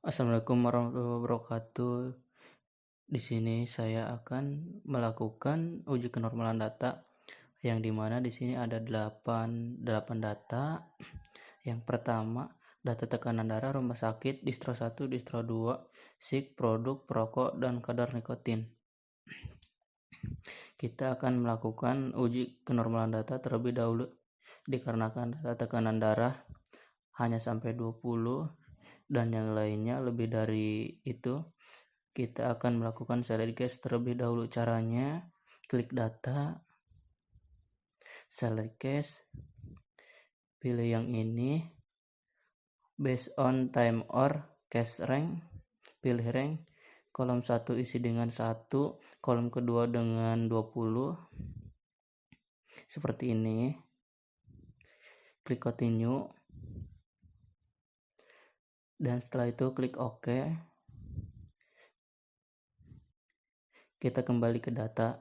Assalamualaikum warahmatullahi wabarakatuh. Di sini saya akan melakukan uji kenormalan data yang dimana di sini ada 8 data. Yang pertama, data tekanan darah rumah sakit, distro 1, distro 2, SIG, produk, perokok, dan kadar nikotin. Kita akan melakukan uji kenormalan data terlebih dahulu dikarenakan data tekanan darah hanya sampai 20 dan yang lainnya lebih dari itu. Kita akan melakukan select case terlebih dahulu. Caranya, klik data, select case, pilih yang ini, based on time or case rank, pilih rank, kolom 1 isi dengan 1, kolom kedua dengan 20, seperti ini. Klik continue, dan setelah itu klik OK. Kita kembali ke data.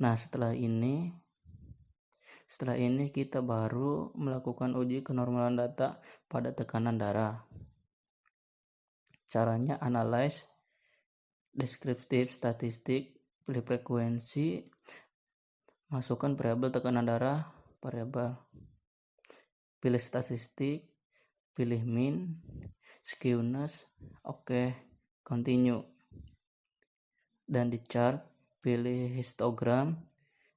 Nah, setelah ini kita baru melakukan uji kenormalan data pada tekanan darah. Caranya, analyze, deskriptif, statistik, pilih frekuensi, masukkan variabel tekanan darah, variabel, pilih statistik, pilih mean, skewness, oke, continue. Dan di chart, pilih histogram,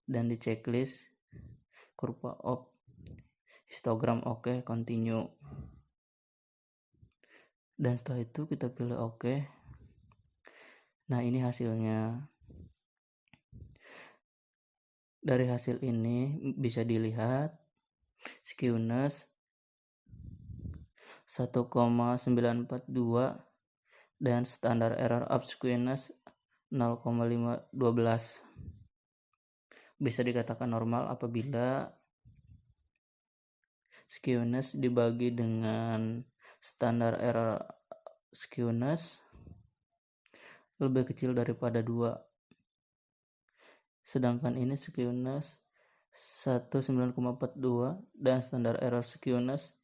dan di checklist, kurva of histogram, oke, continue. Dan setelah itu kita pilih oke. Nah, ini hasilnya. Dari hasil ini bisa dilihat skewness 1,942 dan standar error of skewness 0,512. Bisa dikatakan normal apabila skewness dibagi dengan standar error skewness lebih kecil daripada 2. Sedangkan ini skewness 19,42 dan standar error skewness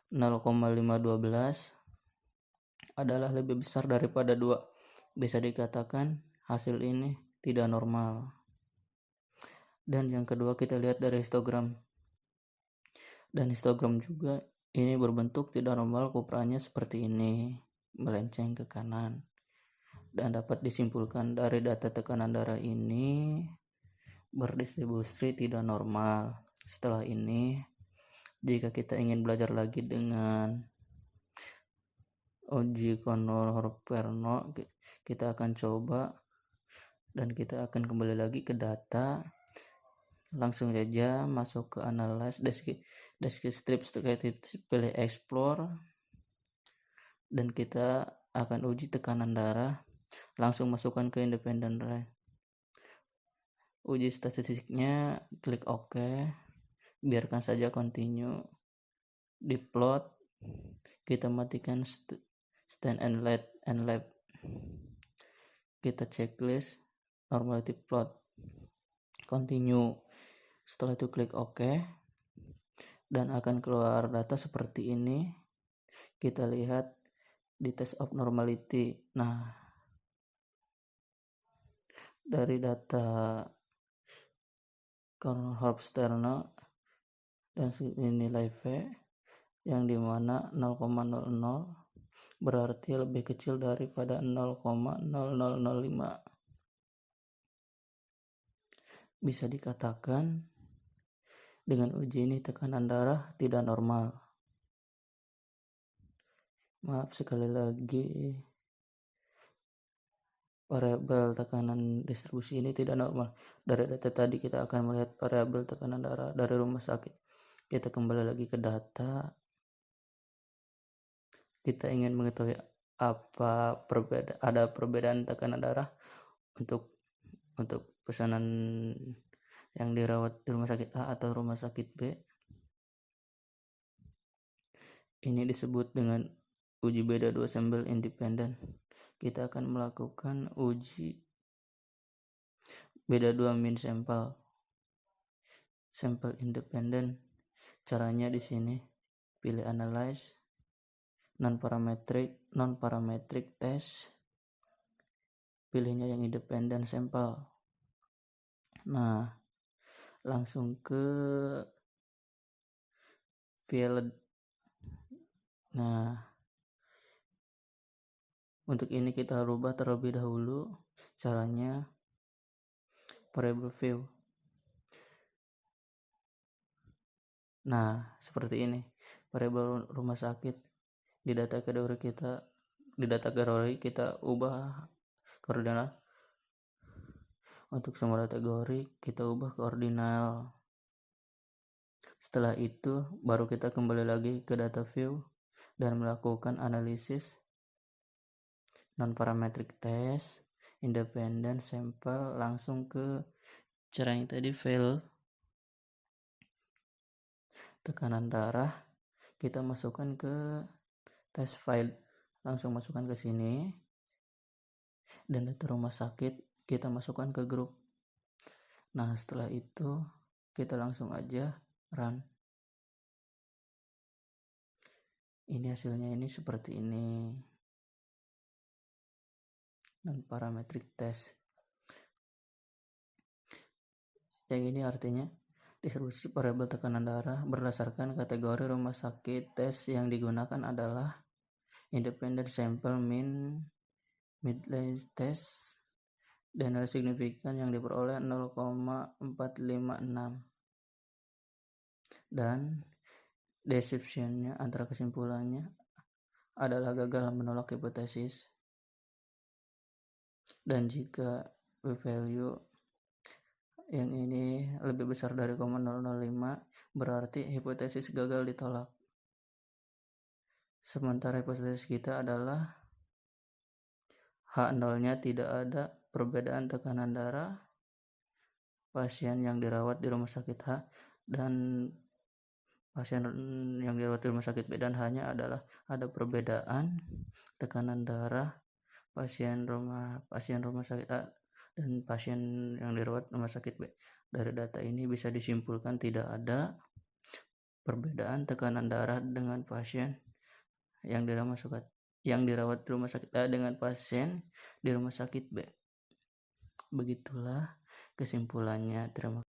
0,512 adalah lebih besar daripada 2. Bisa dikatakan hasil ini tidak normal. Dan yang kedua, kita lihat dari histogram. Dan histogram juga ini berbentuk tidak normal, kupranya seperti ini, melenceng ke kanan. Dan dapat disimpulkan dari data tekanan darah ini berdistribusi tidak normal. Setelah ini, jika kita ingin belajar lagi dengan uji Conor-Perno, kita akan coba dan kita akan kembali lagi ke data. Langsung saja masuk ke analyze, descriptive, pilih explore, dan kita akan uji tekanan darah. Langsung masukkan ke independent range. Uji statistiknya, klik OK, biarkan saja continue. Di plot, kita matikan stand and lab. Kita checklist, normality plot, continue. Setelah itu klik OK, dan akan keluar data seperti ini. Kita lihat di test of normality. Nah, dari data Conor-Perno dan nilai V yang dimana 0,00 berarti lebih kecil daripada 0,0005. Bisa dikatakan dengan uji ini tekanan darah tidak normal. Maaf, sekali lagi, variabel tekanan distribusi ini tidak normal. Dari data tadi kita akan melihat variabel tekanan darah dari rumah sakit. Kita kembali lagi ke data. Kita ingin mengetahui apa ada perbedaan tekanan darah untuk pesanan yang dirawat di rumah sakit A atau rumah sakit B. Ini disebut dengan uji beda 2 sampel independen. Kita akan melakukan uji beda 2 mean sampel independen. Caranya di sini, pilih analyze, non-parametric test, pilihnya yang independent sampel. Nah, langsung ke field. Nah, untuk ini kita rubah terlebih dahulu. Caranya variable view. Nah, seperti ini. Variable rumah sakit di data kategori kita ubah koordinal. Untuk semua kategori kita ubah ke ordinal. Setelah itu baru kita kembali lagi ke data view dan melakukan analisis non-parametric test, independent sample, langsung ke cara yang tadi file. Tekanan darah kita masukkan ke test file, langsung masukkan ke sini, dan data rumah sakit kita masukkan ke grup. Nah, setelah itu kita langsung aja run. Ini hasilnya ini seperti ini. Non-parametric test. Yang ini artinya distribusi variabel tekanan darah berdasarkan kategori rumah sakit. Tes yang digunakan adalah independent sample mean midline test dan nilai signifikan yang diperoleh 0,456 dan deceptionnya antara kesimpulannya adalah gagal menolak hipotesis. Dan jika p-value yang ini lebih besar dari 0,005 berarti hipotesis gagal ditolak. Sementara hipotesis kita adalah H0-nya tidak ada perbedaan tekanan darah pasien yang dirawat di rumah sakit H dan pasien yang dirawat di rumah sakit B, dan hanya adalah ada perbedaan tekanan darah pasien rumah sakit A dan pasien yang dirawat rumah sakit B. Dari data ini bisa disimpulkan tidak ada perbedaan tekanan darah dengan pasien yang dirawat di rumah sakit A dengan pasien di rumah sakit B. Begitulah kesimpulannya. Terima kasih.